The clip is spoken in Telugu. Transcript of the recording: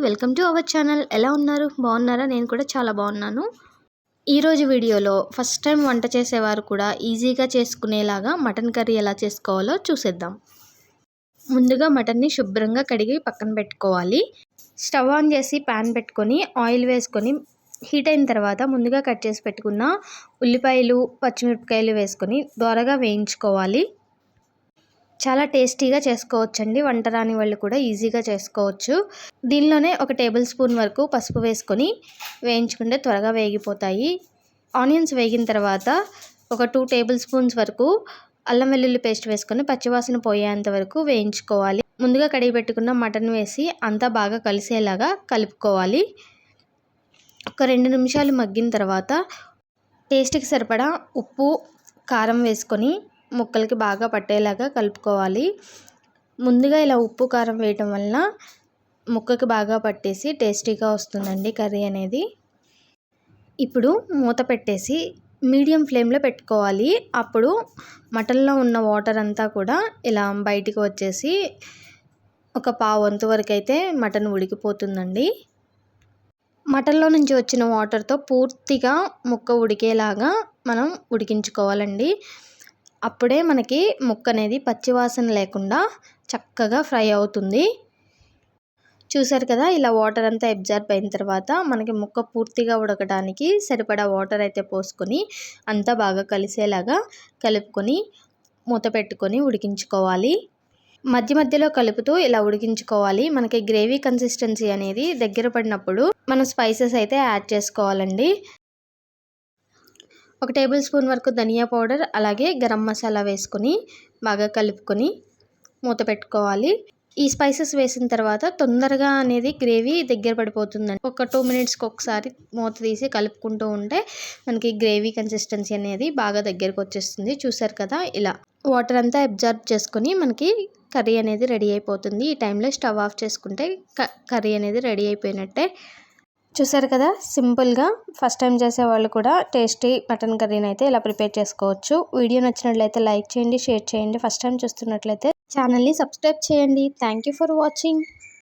Welcome to our channel. ఎలా ఉన్నారు? బాగున్నారా? నేను కూడా చాలా బాగున్నాను. ఈరోజు వీడియోలో ఫస్ట్ టైం వంట చేసేవారు కూడా ఈజీగా చేసుకునేలాగా మటన్ కర్రీ ఎలా చేసుకోవాలో చూసేద్దాం. ముందుగా మటన్ని శుభ్రంగా కడిగి పక్కన పెట్టుకోవాలి. స్టవ్ ఆన్ చేసి ప్యాన్ పెట్టుకొని ఆయిల్ వేసుకొని హీట్ అయిన తర్వాత ముందుగా కట్ చేసి పెట్టుకున్న ఉల్లిపాయలు, పచ్చిమిరపకాయలు వేసుకొని దోరగా వేయించుకోవాలి. చాలా టేస్టీగా చేసుకోవచ్చండి. వంట రాని వాళ్ళు కూడా ఈజీగా చేసుకోవచ్చు. దీనిలోనే ఒక టేబుల్ స్పూన్ వరకు పసుపు వేసుకొని వేయించుకుంటే త్వరగా వేగిపోతాయి. ఆనియన్స్ వేగిన తర్వాత ఒక 2 టేబుల్ స్పూన్స్ వరకు అల్లం వెల్లుల్లి పేస్ట్ వేసుకొని పచ్చివాసన పోయేంత వరకు వేయించుకోవాలి. ముందుగా కడిగి పెట్టుకున్న మటన్ వేసి అంతా బాగా కలిసేలాగా కలుపుకోవాలి. ఒక 2 నిమిషాలు మగ్గిన తర్వాత టేస్ట్కి సరిపడా ఉప్పు, కారం వేసుకొని ముక్కలకి బాగా పట్టేలాగా కలుపుకోవాలి. ముందుగా ఇలా ఉప్పు, కారం వేయటం వలన ముక్కకి బాగా పట్టేసి టేస్టీగా వస్తుందండి కర్రీ అనేది. ఇప్పుడు మూత పెట్టేసి మీడియం ఫ్లేమ్లో పెట్టుకోవాలి. అప్పుడు మటన్లో ఉన్న వాటర్ అంతా కూడా ఇలా బయటికి వచ్చేసి ఒక పావు వంతు వరకు అయితే మటన్ ఉడికిపోతుందండి. మటన్లో నుంచి వచ్చిన వాటర్తో పూర్తిగా ముక్క ఉడికేలాగా మనం ఉడికించుకోవాలండి. అప్పుడే మనకి ముక్క అనేది పచ్చివాసన లేకుండా చక్కగా ఫ్రై అవుతుంది. చూసారు కదా, ఇలా వాటర్ అంతా అబ్జర్బ్ అయిన తర్వాత మనకి ముక్క పూర్తిగా ఉడకడానికి సరిపడా వాటర్ అయితే పోసుకొని అంతా బాగా కలిసేలాగా కలుపుకొని మూత పెట్టుకొని ఉడికించుకోవాలి. మధ్య మధ్యలో కలుపుతూ ఇలా ఉడికించుకోవాలి. మనకి గ్రేవీ కన్సిస్టెన్సీ అనేది దగ్గర పడినప్పుడు మనం స్పైసెస్ అయితే యాడ్ చేసుకోవాలండి. ఒక టేబుల్ స్పూన్ వరకు ధనియా పౌడర్, అలాగే గరం మసాలా వేసుకొని బాగా కలుపుకొని మూత పెట్టుకోవాలి. ఈ స్పైసెస్ వేసిన తర్వాత తొందరగా అనేది గ్రేవీ దగ్గర పడిపోతుందండి. ఒక 2 మినిట్స్కి ఒకసారి మూత తీసి కలుపుకుంటూ ఉంటే మనకి గ్రేవీ కన్సిస్టెన్సీ అనేది బాగా దగ్గరకు వచ్చేస్తుంది. చూసారు కదా, ఇలా వాటర్ అంతా అబ్జర్బ్ చేసుకొని మనకి కర్రీ అనేది రెడీ అయిపోతుంది. ఈ టైంలో స్టవ్ ఆఫ్ చేసుకుంటే కర్రీ అనేది రెడీ అయిపోయినట్టే. చూసారు కదా, సింపుల్గా ఫస్ట్ టైం చేసేవాళ్ళు కూడా టేస్టీ మటన్ కర్రీని అయితే ఇలా ప్రిపేర్ చేసుకోవచ్చు. వీడియో నచ్చినట్లయితే లైక్ చేయండి, షేర్ చేయండి. ఫస్ట్ టైం చూస్తున్నట్లయితే ఛానల్ని సబ్స్క్రైబ్ చేయండి. Thank you for watching.